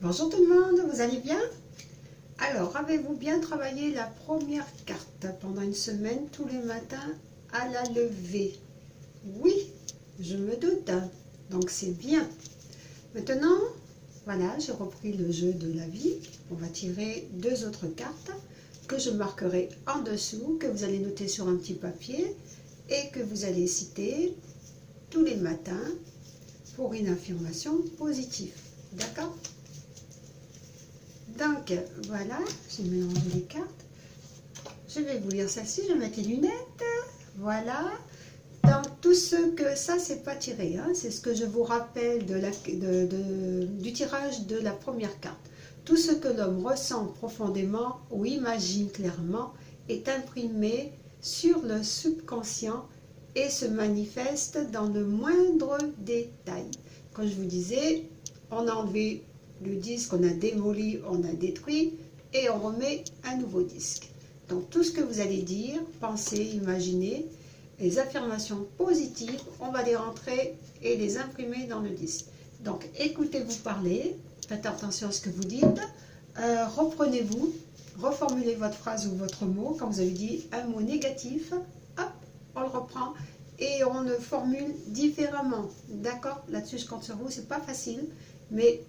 Bonjour tout le monde, vous allez bien? Alors, avez-vous bien travaillé la première carte pendant une semaine, tous les matins à la levée? Oui, je me doute, donc c'est bien. Maintenant, voilà, j'ai repris le jeu de la vie. On va tirer deux autres cartes que je marquerai en dessous, que vous allez noter sur un petit papier et que vous allez citer tous les matins pour une affirmation positive. D'accord? Donc, voilà, j'ai mélangé les cartes. Je vais vous lire celle-ci, je vais mettre les lunettes. Voilà. Dans tout ce que ça, c'est pas tiré, hein, c'est ce que je vous rappelle du tirage de la première carte. Tout ce que l'homme ressent profondément ou imagine clairement est imprimé sur le subconscient et se manifeste dans le moindre détail. Comme je vous disais, on a enlevé le disque, on a démoli, on a détruit et on remet un nouveau disque. Donc tout ce que vous allez dire, penser, imaginer, les affirmations positives, on va les rentrer et les imprimer dans le disque. Donc écoutez-vous parler, faites attention à ce que vous dites, reprenez-vous, reformulez votre phrase ou votre mot. Quand vous avez dit un mot négatif, hop, on le reprend et on le formule différemment. D'accord? Là-dessus, je compte sur vous, c'est pas facile, mais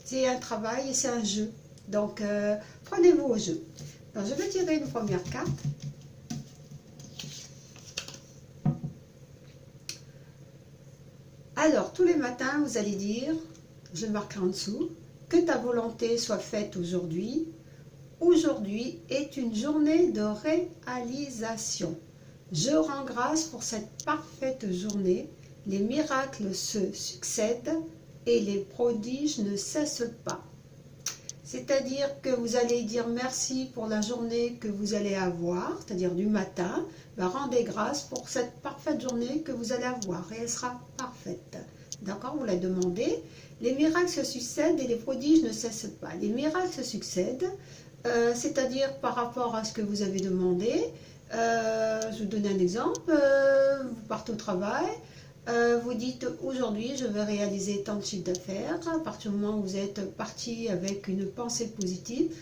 c'est un travail et c'est un jeu. Donc, prenez-vous au jeu. Alors, je vais tirer une première carte. Alors, tous les matins, vous allez dire, je marque en dessous, que ta volonté soit faite aujourd'hui. Aujourd'hui est une journée de réalisation. Je rends grâce pour cette parfaite journée. Les miracles se succèdent et les prodiges ne cessent pas. C'est-à-dire que vous allez dire merci pour la journée que vous allez avoir, c'est-à-dire du matin, rendez grâce pour cette parfaite journée que vous allez avoir et elle sera parfaite. D'accord? Vous la demandez. Les miracles se succèdent et les prodiges ne cessent pas. Les miracles se succèdent, c'est-à-dire par rapport à ce que vous avez demandé. Je vous donne un exemple. Vous partez au travail. Vous dites aujourd'hui je vais réaliser tant de chiffre d'affaires. À partir du moment où vous êtes parti avec une pensée positive,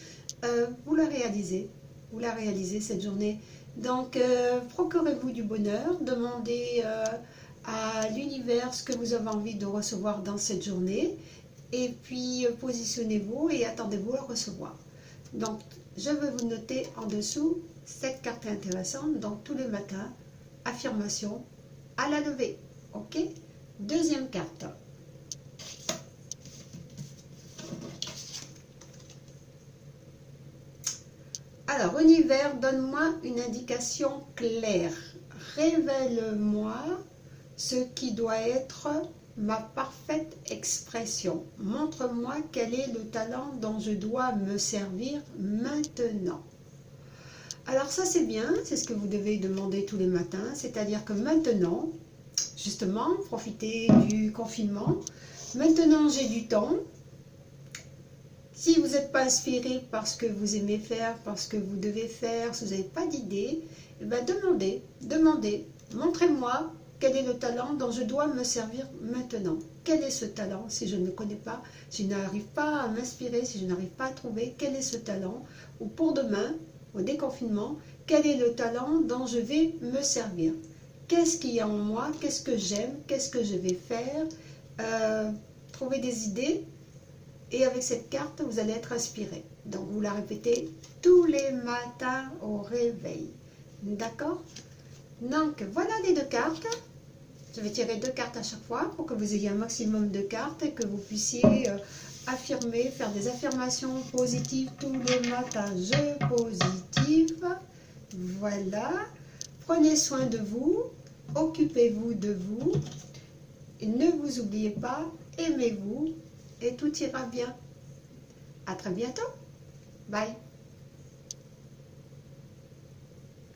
vous la réalisez cette journée. Donc procurez-vous du bonheur, demandez à l'univers ce que vous avez envie de recevoir dans cette journée et puis positionnez-vous et attendez-vous à recevoir. Donc je vais vous noter en dessous cette carte intéressante. Donc tous les matins, affirmation à la levée. Ok, deuxième carte. Alors, univers, donne-moi une indication claire. Révèle-moi ce qui doit être ma parfaite expression. Montre-moi quel est le talent dont je dois me servir maintenant. Alors ça c'est bien, c'est ce que vous devez demander tous les matins, c'est-à-dire que maintenant, justement, profitez du confinement. Maintenant, j'ai du temps. Si vous n'êtes pas inspiré par ce que vous aimez faire, par ce que vous devez faire, si vous n'avez pas d'idée, eh bien demandez. Montrez-moi quel est le talent dont je dois me servir maintenant. Quel est ce talent si je ne le connais pas, si je n'arrive pas à m'inspirer, si je n'arrive pas à trouver quel est ce talent, ou pour demain, au déconfinement, quel est le talent dont je vais me servir. Qu'est-ce qu'il y a en moi? Qu'est-ce que j'aime? Qu'est-ce que je vais faire? Trouver des idées. Et avec cette carte, vous allez être inspiré. Donc, vous la répétez tous les matins au réveil. D'accord? Donc, voilà les deux cartes. Je vais tirer deux cartes à chaque fois pour que vous ayez un maximum de cartes et que vous puissiez affirmer, faire des affirmations positives tous les matins. Je positive. Voilà. Prenez soin de vous. Occupez-vous de vous, et ne vous oubliez pas, aimez-vous et tout ira bien. À très bientôt. Bye.